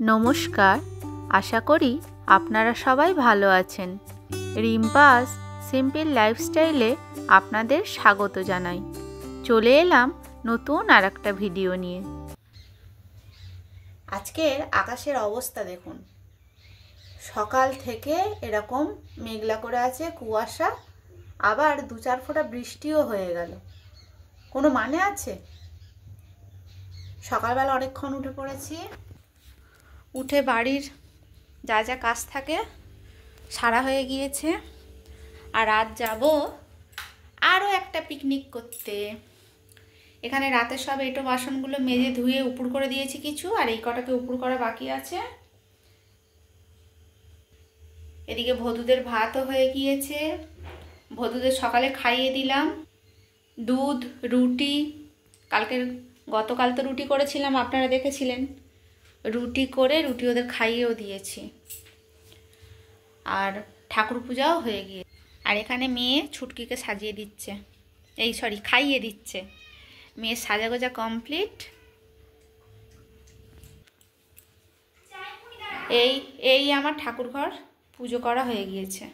নমস্কার, আশা করি আপনারা সবাই ভালো আছেন। রিম্পাস সিম্পল লাইফস্টাইলে আপনাদের স্বাগত জানাই। চলে এলাম নতুন আরেকটা ভিডিও নিয়ে। আজকের আকাশের অবস্থা দেখুন, সকাল থেকে এরকম মেঘলা করে আছে, কুয়াশা, আবার 2-4 ফোঁটা বৃষ্টিও হয়ে গেল। কোনো মানে আছে? সকালবেলা অনেকক্ষণ উঠে পড়েছি, উঠে বাড়ির যা যা কাজ থাকে সারা হয়ে গিয়েছে। আর আজ যাব আরও একটা পিকনিক করতে। এখানে রাতে সব এঁটো বাসনগুলো মেজে ধুয়ে উপর করে দিয়েছি কিছু, আর এই কটাকে উপর করা বাকি আছে। এদিকে ভদুদের ভাতও হয়ে গিয়েছে, ভদুদের সকালে খাইয়ে দিলাম দুধ, রুটি। গতকাল তো রুটি করেছিলাম, আপনারা দেখেছিলেন। রুটি করে রুটি ওদের খাইয়েও দিয়েছি, আর ঠাকুর পূজাও হয়ে গিয়ে। আর এখানে মেয়ে ছুটকিকে সাজিয়ে দিচ্ছে, খাইয়ে দিচ্ছে। মেয়ের সাজাগোজা কমপ্লিট। এই আমার ঠাকুর ঘর পুজো করা হয়ে গিয়েছে।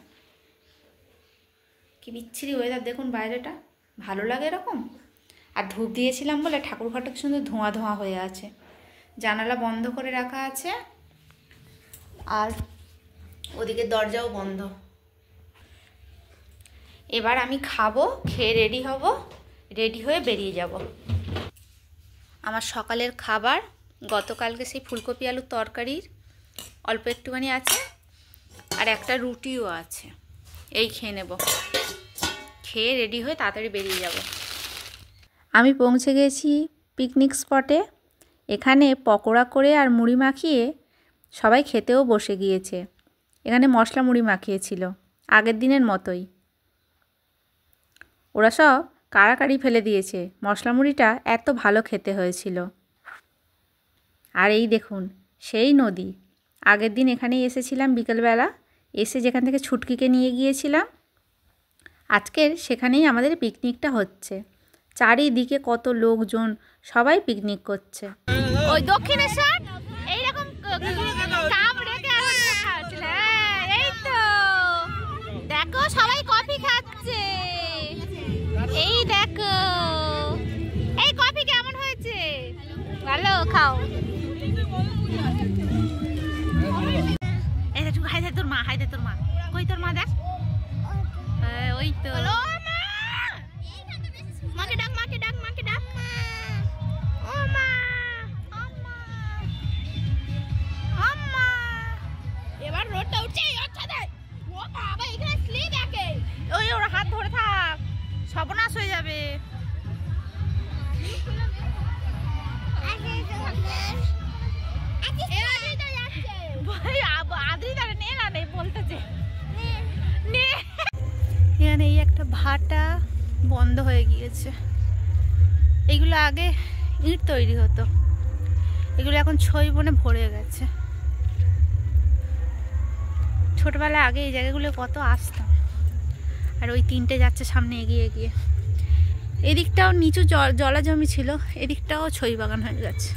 কি বিচ্ছিরি ওয়েদার দেখুন, বাইরেটা ভালো লাগে এরকম। আর ধূপ দিয়েছিলাম বলে ঠাকুর ঘরটা কি সুন্দর ধোঁয়া ধোঁয়া হয়ে আছে। জানালা বন্ধ করে রাখা আছে, আর ওদিকে দরজাও বন্ধ। এবার আমি খাবো, খেয়ে রেডি হব, রেডি হয়ে বেরিয়ে যাব। আমার সকালের খাবার গতকালকে সেই ফুলকপি আলুর তরকারির অল্প একটুখানি আছে, আর একটা রুটিও আছে। এই খেয়ে নেব, খেয়ে রেডি হয়ে তাড়াতাড়ি বেরিয়ে যাব। আমি পৌঁছে গেছি পিকনিক স্পটে। এখানে পকোড়া করে আর মুড়ি মাখিয়ে সবাই খেতেও বসে গিয়েছে। এখানে মশলা মুড়ি মাখিয়েছিল আগের দিনের মতোই। ওরা সব কাড়াকাড়ি ফেলে দিয়েছে, মশলা মুড়িটা এত ভালো খেতে হয়েছিল। আর এই দেখুন সেই নদী। আগের দিন এখানেই এসেছিলাম বিকেলবেলা, এসে যেখান থেকে ছুটকিকে নিয়ে গিয়েছিলাম, আজকের সেখানেই আমাদের পিকনিকটা হচ্ছে। চারিদিকে কত লোকজন, সবাই পিকনিক করছে। ওই দক্ষিণেশ্বর এইরকম কাপ রেখে এই তো দেখো সবাই কফি খাচ্ছে। এই দেখো, এই কফি কেমন হয়েছে? ভালো, খাও। এই দেখ, হাই দে তোর মা, হাই দে তোর মা। কই তোর মা? দেখ, ওই তো। মাকে ডাক, মাকে ডাক, মাকে ডাক। ও মা, আম্মা। এবার রোডটা উঠছে, আচ্ছা দেখ। ও বাবা, এখানে স্লিপ দেখে। ওই ওর হাত ধরে থাক, সর্বনাশ হয়ে যাবে। এখানে এই একটা ভাটা বন্ধ হয়ে গিয়েছে। এগুলো আগে ইট তৈরি হতো, এগুলো এখন ছই বনে ভরে গেছে। ছোটবেলায় আগে এই জায়গাগুলো কত আসতাম। আর ওই তিনটে যাচ্ছে সামনে এগিয়ে এগিয়ে। এদিকটাও নিচু জলা জমি ছিল, এদিকটাও ছই বাগান হয়ে গেছে।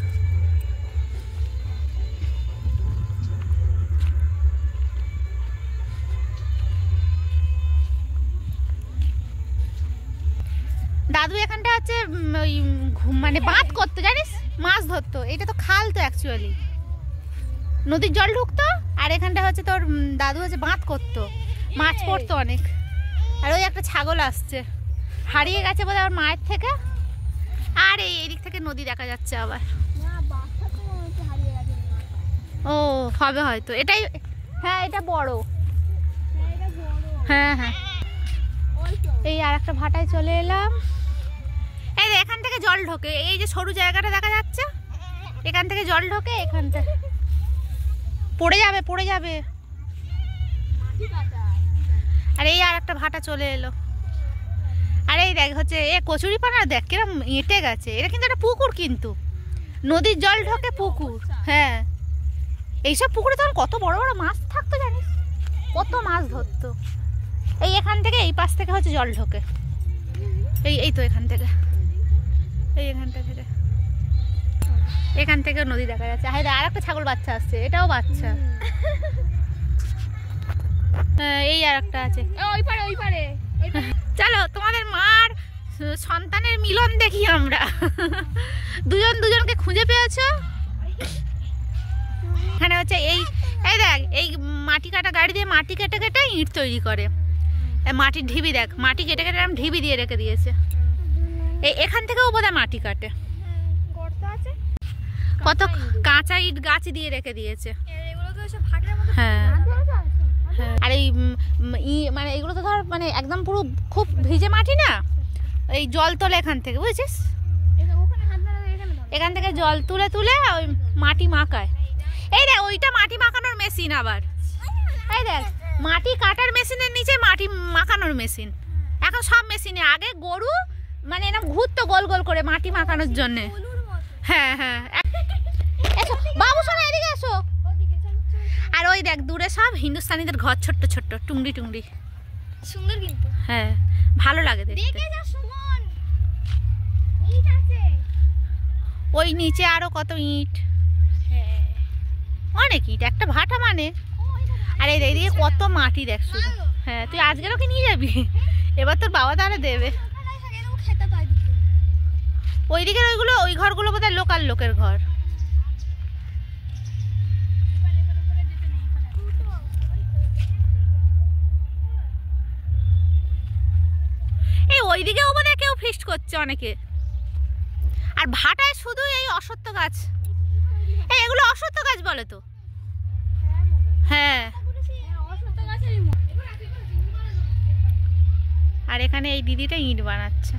দাদু এখানটা হচ্ছে ওই মানে বাঁধ করতো, জানিস, মাছ ধরতো। এটা তো খাল তো অ্যাকচুয়ালি, নদীর জল ঢুকতো। আর এখানটা হচ্ছে তোর দাদু হচ্ছে বাঁধ করতো, মাছ পড়তো অনেক। আর ওই একটা ছাগল আসছে, হারিয়ে গেছে বোধহয় ওর মায়ের থেকে। আর এই দিক থেকে নদী দেখা যাচ্ছে আবার। ও হবে হয়তো, এটাই। হ্যাঁ এটা বড়, হ্যাঁ হ্যাঁ। এই আর একটা ভাটায় চলে এলাম। এই এখান থেকে জল ঢোকে, এই যে সরু জায়গাটা দেখা যাচ্ছে, এখান থেকে জল ঢোকে। এখানটা পড়ে যাবে, পড়ে যাবে। আর এই আর একটা ভাটা চলে এলো। আর এই দেখ হচ্ছে এ কচুরিপানা, দেখ কিরম এঁটে গেছে। এটা কিন্তু একটা পুকুর, কিন্তু নদীর জল ঢোকে পুকুর। হ্যাঁ, এইসব পুকুরে তখন কত বড় বড় মাছ থাকতো জানিস, কত মাছ ধরতো। এই এখান থেকে এই পাশ থেকে হচ্ছে জল ঢোকে। এই তো এখান থেকে, এই এখানটা থেকে এখান থেকে নদী দেখা যাচ্ছে। আর একটা ছাগল বাচ্চা আসছে, এটাও বাচ্চা। এই আর একটা আছে ওই পারে ওই পারে। চলো তোমাদের মার সন্তানের মিলন দেখি আমরা। দুজন দুজনকে খুঁজে পেয়েছো। এখানে হচ্ছে এই এই দেখ, এই মাটি কাটা গাড়ি দিয়ে মাটি কেটে কেটে ইট তৈরি করে। মাটির ঢিবি দেখ, মাটি কেটে কেটে এরকম ঢিবি দিয়ে রেখে দিয়েছে। এখান থেকেও বোধহয় মাটি কাটে। কত কাঁচা ইট গাছ দিয়ে রেখে দিয়েছে। হ্যাঁ আর এই মানে এগুলো তো ধর মানে একদম পুরো খুব ভিজে মাটি না, এই জল তোলে এখান থেকে, বুঝেছিস? এখান থেকে জল তুলে তুলে ওই মাটি মাখায়। এই দেখ ওইটা মাটি মাখানোর মেশিন, আবার এই দেখ মাটি কাটার মেশিনের নিচে মাটি মাখানোর মেশিন। এখন সব মেশিনে, আগে গরু মানে এরকম ঘুরতো গোল গোল করে মাটি মাখানোর জন্যে। হ্যাঁ হ্যাঁ এসো বাবু, শোনো এদিকে এসো। আর ওই দেখ দূরে সব হিন্দুস্তানিদের ঘর, ছোট্ট ছোট্ট টুংরি টুংরি, সুন্দর কিন্তু। হ্যাঁ ভালো লাগে দেখতে। ওই নিচে আরো কত ইট, অনেক ইট, একটা ভাটা মানে। আর এই দিকে কত মাটি দেখ শুধু। হ্যাঁ তুই আজকেরও কি নিয়ে যাবি? এবার তোর বাবা তাহলে দেবে। ওই দিকের ওইগুলো, ওই ঘরগুলো বোধহয় লোকাল লোকের ঘর। এই ওইদিকেও বোধ হয় কেউ ফিস্ট করছে অনেকে। আর ভাটায় শুধু এই অশ্বত্থ গাছ, এই এগুলো অশ্বত্থ গাছ বলে তো। হ্যাঁ আর এখানে এই দিদিটা ইট বানাচ্ছে।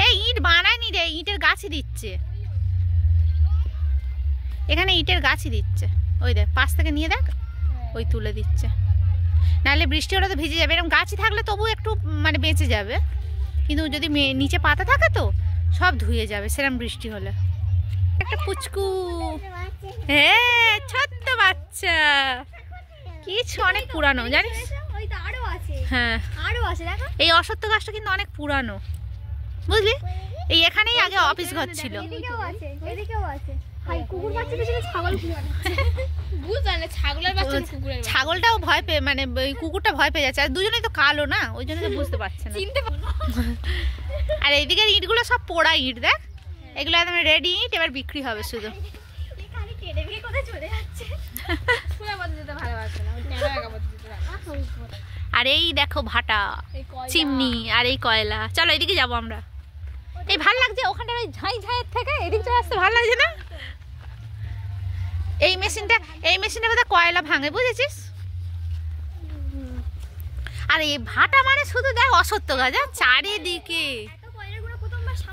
এই ইট বানায়নি রে, ইটের গাছই দিচ্ছে। এখানে ইটের গাছই দিচ্ছে, ওই দেখ পাশ থেকে নিয়ে দেখ, ওই তুলে দিচ্ছে। নাহলে বৃষ্টি হলে তো ভিজে যাবে। এরকম গাছই থাকলে তবু একটু মানে বেঁচে যাবে, কিন্তু যদি নিচে পাতা থাকে তো সব ধুয়ে যাবে সেরকম বৃষ্টি হলে। একটা পুচকু, হ্যাঁ ছোট্ট বাচ্চা, কিছু অনেক পুরানো জানিস। হ্যাঁ এই অশ্বত্থ গাছটা কিন্তু অনেক পুরানো, বুঝলি? এই এখানেই আগে অফিস ঘর ছিল। ছাগলটাও ভয় পেয়ে, মানে কুকুরটা ভয় পেয়ে যাচ্ছে। আর দুজনেই তো কালো না, ওই জন্য তো বুঝতে পারছে না। আর এইদিকে ইটগুলো সব পোড়া ইট দেখ, এগুলো একদম রেডি ইট, এবার বিক্রি হবে শুধু। আর এই দেখো ভাটা, চিমনি আর এই কয়লা। চলো এদিকে যাবো আমরা। এই ভাল লাগছে ওখানে ওই ঝাই ঝাইয়ের থেকে এদিকটা আসতে ভাল লাগছে না? এই মেশিনটা বোধহয় কয়লা ভাঙে, বুঝেছিস? আর এই ভাটা মানে শুধু দেখ অশ্বত্থ গাছ, চারিদিকে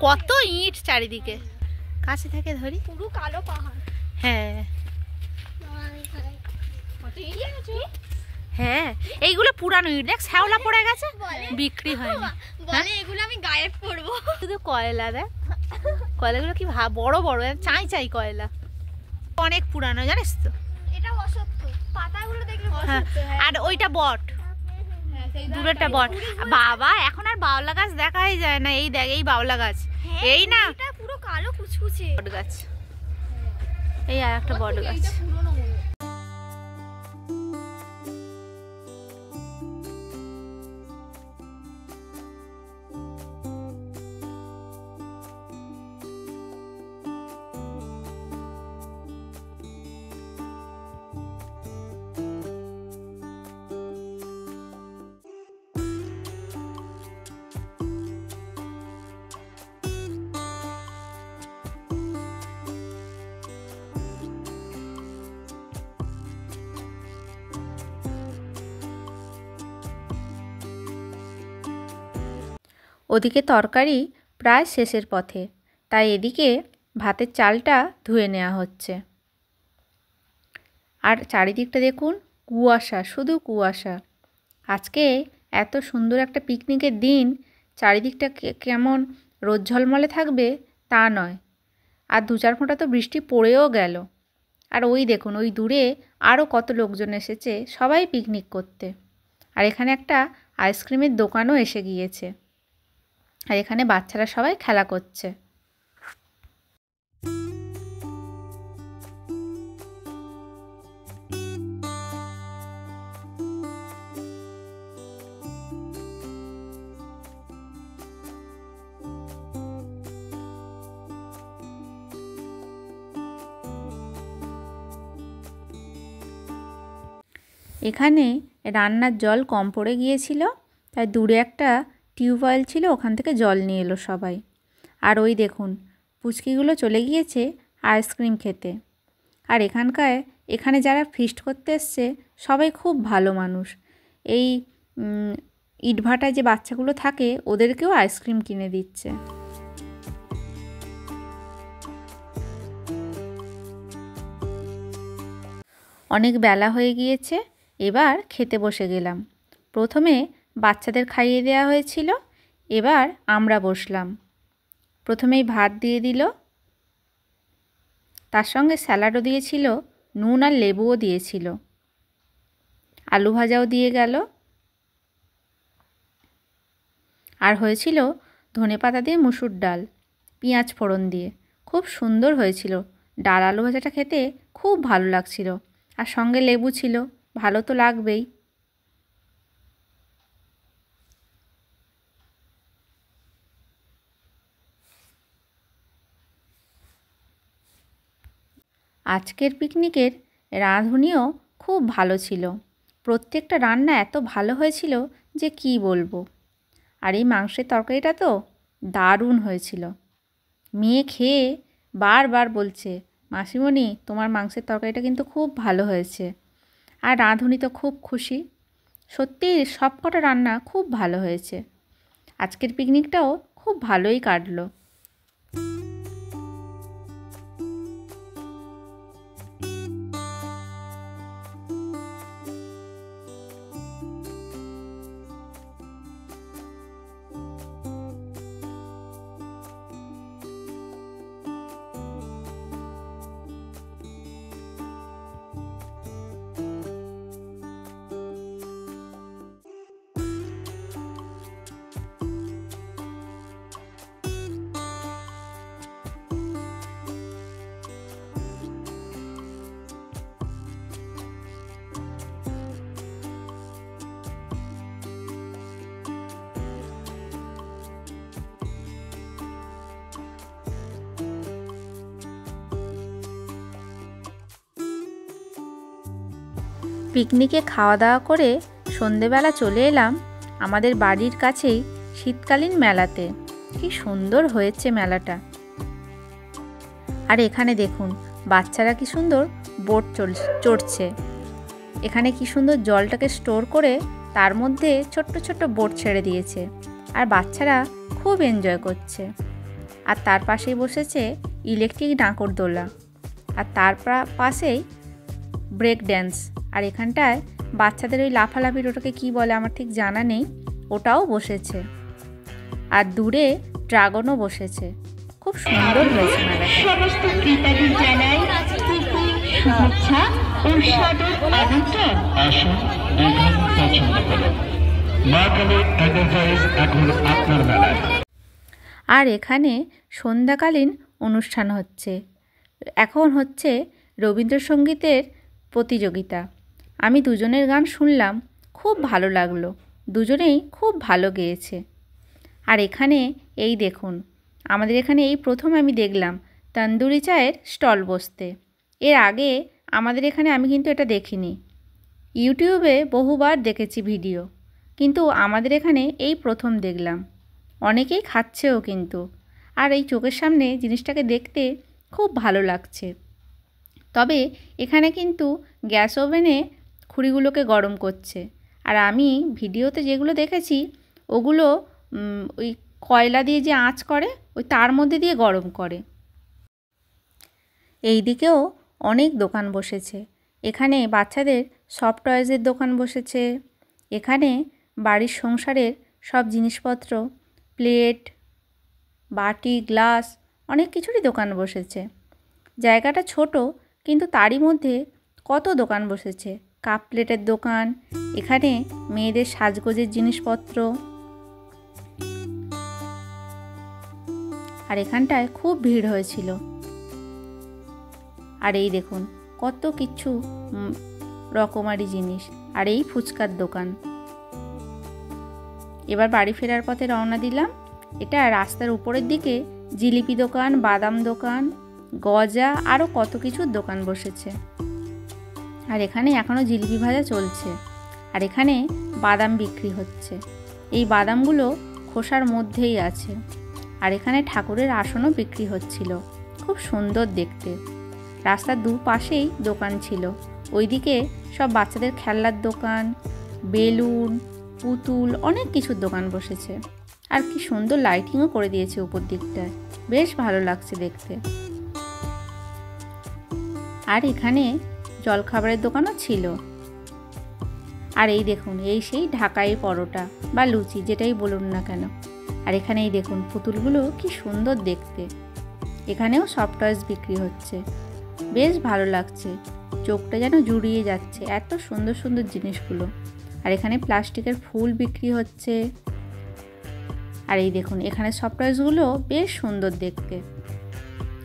কত ইট চারিদিকে। কাছে থেকে ধরি, পুরো কালো পাহাড়। হ্যাঁ হ্যাঁ এইগুলো পুরানো ইট দেখ, শ্যাওলা পড়ে গেছে, বিক্রি হয়নি। এগুলো আমি গায়ে পরবো। শুধু কয়লা দেখ, কয়লাগুলো কি বড় বড়, চাই চাই কয়লা, অনেক পুরানো জানিস তো। এটা অশ্বত্থ, পাতাগুলো দেখলে অশ্বত্থ। আর ওইটা বট, দূরেরটা বট। বাবা এখন আর বাওলা গাছ দেখাই যায় না। এই দেখ এই বাওলা গাছ, এই না পুরো কালো কুচকুচে বট গাছ। এই আর একটা বট গাছ। ওদিকে তরকারি প্রায় শেষের পথে, তাই এদিকে ভাতের চালটা ধুয়ে নেওয়া হচ্ছে। আর চারিদিকটা দেখুন কুয়াশা, শুধু কুয়াশা। আজকে এত সুন্দর একটা পিকনিকের দিন, চারিদিকটা কেমন রোদ ঝলমলে থাকবে তা নয়। আর 2-4 ফোঁটা তো বৃষ্টি পড়েও গেল। আর ওই দেখুন ওই দূরে আরও কত লোকজন এসেছে, সবাই পিকনিক করতে। আর এখানে একটা আইসক্রিমের দোকানও এসে গিয়েছে। আর এখানে বাচ্চারা সবাই খেলা করছে। এখানে রান্নার জল কম পড়ে গিয়েছিল, তাই দূরে একটা টিউবওয়েল ছিল, ওখান থেকে জল নিয়ে এলো সবাই। আর ওই দেখুন পুচকিগুলো চলে গিয়েছে আইসক্রিম খেতে। আর এখানে যারা ফিস্ট করতে এসছে সবাই খুব ভালো মানুষ। এই ইটভাটায় যে বাচ্চাগুলো থাকে ওদেরকেও আইসক্রিম কিনে দিচ্ছে। অনেক বেলা হয়ে গিয়েছে, এবার খেতে বসে গেলাম। প্রথমে বাচ্চাদের খাইয়ে দেওয়া হয়েছিল, এবার আমরা বসলাম। প্রথমেই ভাত দিয়ে দিল, তার সঙ্গে স্যালাডও দিয়েছিল, নুন আর লেবুও দিয়েছিল, আলু ভাজাও দিয়ে গেল, আর হয়েছিল ধনেপাতা দিয়ে মুসুর ডাল, পেঁয়াজ ফোড়ন দিয়ে। খুব সুন্দর হয়েছিল। ডাল আলু ভাজাটা খেতে খুব ভালো লাগছিল, আর সঙ্গে লেবু ছিল, ভালো তো লাগবেই। আজকের পিকনিকের রাঁধুনিও খুব ভালো ছিল। প্রত্যেকটা রান্না এত ভালো হয়েছিল যে কি বলবো। আর এই মাংসের তরকারিটা তো দারুণ হয়েছিল। মেয়ে খেয়ে বারবার বলছে, মাসিমণি তোমার মাংসের তরকারিটা কিন্তু খুব ভালো হয়েছে। আর রাঁধুনি তো খুব খুশি। সত্যি সব কটা রান্না খুব ভালো হয়েছে। আজকের পিকনিকটাও খুব ভালোই কাটলো। পিকনিকে খাওয়া দাওয়া করে সন্ধেবেলা চলে এলাম আমাদের বাড়ির কাছেই শীতকালীন মেলাতে। কি সুন্দর হয়েছে মেলাটা। আর এখানে দেখুন বাচ্চারা কি সুন্দর বোট চড়ছে। এখানে কি সুন্দর জলটাকে স্টোর করে তার মধ্যে ছোট্ট ছোট্ট বোট ছেড়ে দিয়েছে, আর বাচ্চারা খুব এনজয় করছে। আর তার পাশেই বসেছে ইলেকট্রিক নাগরদোলা, আর তার পাশেই ব্রেক ড্যান্স। আর এখানটায় বাচ্চাদের ওই লাফালাফির, ওটাকে কি বলে আমার ঠিক জানা নেই, ওটাও বসেছে। আর দূরে ড্রাগনও বসেছে। খুব সুন্দর হয়েছে মেলাটা। সমস্ত ক্রেতাদের জানাই শুভেচ্ছা ও সাদর আমন্ত্রণ। আসুন দেখুন, পছন্দ করুন। মা কালী এন্টারপ্রাইজ এখন আপনার মেলায়। আর এখানে সন্ধ্যাকালীন অনুষ্ঠান হচ্ছে। এখন হচ্ছে রবীন্দ্রসঙ্গীতের প্রতিযোগিতা। আমি দুজনের গান শুনলাম, খুব ভালো লাগলো। দুজনেই খুব ভালো গেয়েছে। আর এখানে এই দেখুন, আমাদের এখানে এই প্রথম আমি দেখলাম তন্দুরি চায়ের স্টল বসতে। এর আগে আমাদের এখানে আমি কিন্তু এটা দেখিনি। ইউটিউবে বহুবার দেখেছি ভিডিও, কিন্তু আমাদের এখানে এই প্রথম দেখলাম। অনেকেই খাচ্ছেও কিন্তু। আর এই চোখের সামনে জিনিসটাকে দেখতে খুব ভালো লাগছে। তবে এখানে কিন্তু গ্যাস ওভেনে খুঁড়িগুলোকে গরম করছে। আর আমি ভিডিওতে যেগুলো দেখেছি ওগুলো ওই কয়লা দিয়ে যে আঁচ করে ওই তার মধ্যে দিয়ে গরম করে। এই দিকেও অনেক দোকান বসেছে। এখানে বাচ্চাদের সফট টয়েজের দোকান বসেছে। এখানে বাড়ির সংসারের সব জিনিসপত্র, প্লেট, বাটি, গ্লাস, অনেক কিছুরই দোকান বসেছে। জায়গাটা ছোট, কিন্তু তারই মধ্যে কত দোকান বসেছে। কাপ প্লেটের দোকান, এখানে মেয়েদের সাজগোজের জিনিসপত্র, আর এখানটায় খুব ভিড় হয়েছিল। আর এই দেখুন কত কিছু রকমারি জিনিস, আর এই ফুচকার দোকান। এবার বাড়ি ফেরার পথে রওনা দিলাম। এটা রাস্তার উপরের দিকে জিলিপি দোকান, বাদাম দোকান, গজা, আরও কত কিছুর দোকান বসেছে। আর এখানে এখনও জিলিপি ভাজা চলছে। আর এখানে বাদাম বিক্রি হচ্ছে। এই বাদামগুলো খোসার মধ্যেই আছে। আর এখানে ঠাকুরের আসনও বিক্রি হচ্ছিল, খুব সুন্দর দেখতে। রাস্তার দুপাশেই দোকান ছিল। ওইদিকে সব বাচ্চাদের খেলনার দোকান, বেলুন, পুতুল, অনেক কিছুর দোকান বসেছে। আর কি সুন্দর লাইটিংও করে দিয়েছে উপর দিকটায়, বেশ ভালো লাগছে দেখতে। আর এখানে জলখাবারের দোকানও ছিল। আর এই দেখুন, এই সেই ঢাকাই পরোটা বা লুচি, যেটাই বলুন না কেন। আর এখানে এই দেখুন পুতুলগুলো কি সুন্দর দেখতে। এখানেও সফট টয়েস বিক্রি হচ্ছে, বেশ ভালো লাগছে, চোখটা যেন জুড়িয়ে যাচ্ছে, এত সুন্দর সুন্দর জিনিসগুলো। আর এখানে প্লাস্টিকের ফুল বিক্রি হচ্ছে। আর এই দেখুন এখানে সফট টয়েসগুলো বেশ সুন্দর দেখতে।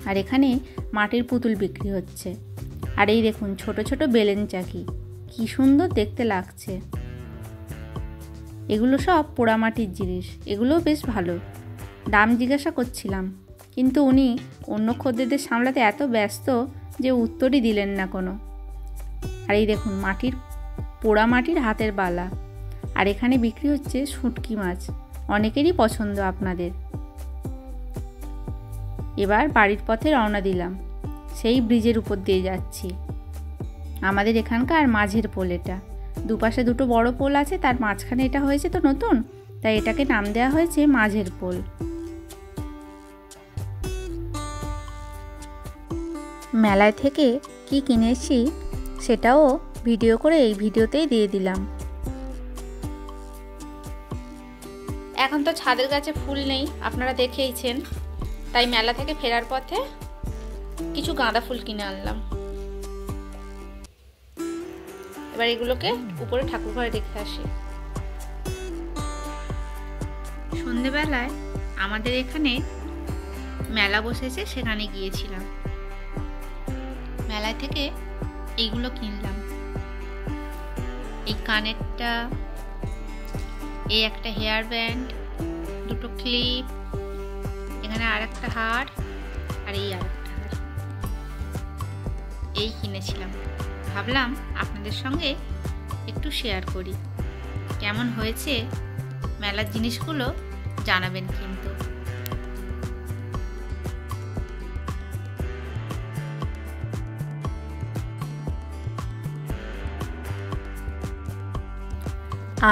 আর এখানে মাটির পুতুল বিক্রি হচ্ছে। আর এই দেখুন ছোট ছোট বেলেন চাকি, কি সুন্দর দেখতে লাগছে। এগুলো সব পোড়ামাটির জিনিস, এগুলোও বেশ ভালো। দাম জিজ্ঞাসা করছিলাম, কিন্তু উনি অন্য খদ্দেরদের সামলাতে এত ব্যস্ত যে উত্তরই দিলেন না কোনো। আর এই দেখুন পোড়ামাটির হাতের বালা। আর এখানে বিক্রি হচ্ছে শুঁটকি মাছ, অনেকেরই পছন্দ আপনাদের। এবার বাড়ির পথে রওনা দিলাম। সেই ব্রিজের উপর দিয়ে যাচ্ছি। আমাদের এখানকার মাঝের পোল এটা। দুপাশে দুটো বড় পোল আছে, তার মাঝখানে এটা হয়েছে তো নতুন, তাই এটাকে নাম দেওয়া হয়েছে মাঝের পোল। মেলায় থেকে কি কিনেছি সেটাও ভিডিও করে এই ভিডিওতেই দিয়ে দিলাম। এখন তো ছাদের গাছে ফুল নেই, আপনারা দেখেইছেন, তাই মেলা থেকে ফেরার পথে কিছু গাঁদা ফুল কিনে আনলাম। এবার এগুলোকে উপরে ঠাকুর ঘরে রেখে আসি। সন্ধেবেলায় আমাদের এখানে মেলা বসেছে, সেখানে গিয়েছিলাম। মেলায় থেকে এইগুলো কিনলাম, এই কানেরটা, এই একটা হেয়ার ব্যান্ড, দুটো ক্লিপ, এখানে আর একটা হার, আর এই আর একটা হার, এই কিনেছিলাম। ভাবলাম আপনাদের সঙ্গে একটু শেয়ার করি। কেমন হয়েছে মেলার জিনিসগুলো জানাবেন কিন্তু।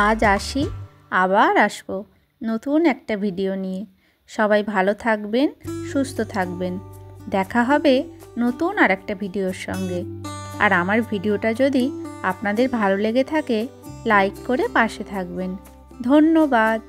আজ আসি, আবার আসবো নতুন একটা ভিডিও নিয়ে। সবাই ভালো থাকবেন, সুস্থ থাকবেন। দেখা হবে নতুন আর একটা ভিডিওর সঙ্গে। আর আমার ভিডিওটা যদি আপনাদের ভালো লেগে থাকে, লাইক করে পাশে থাকবেন। ধন্যবাদ।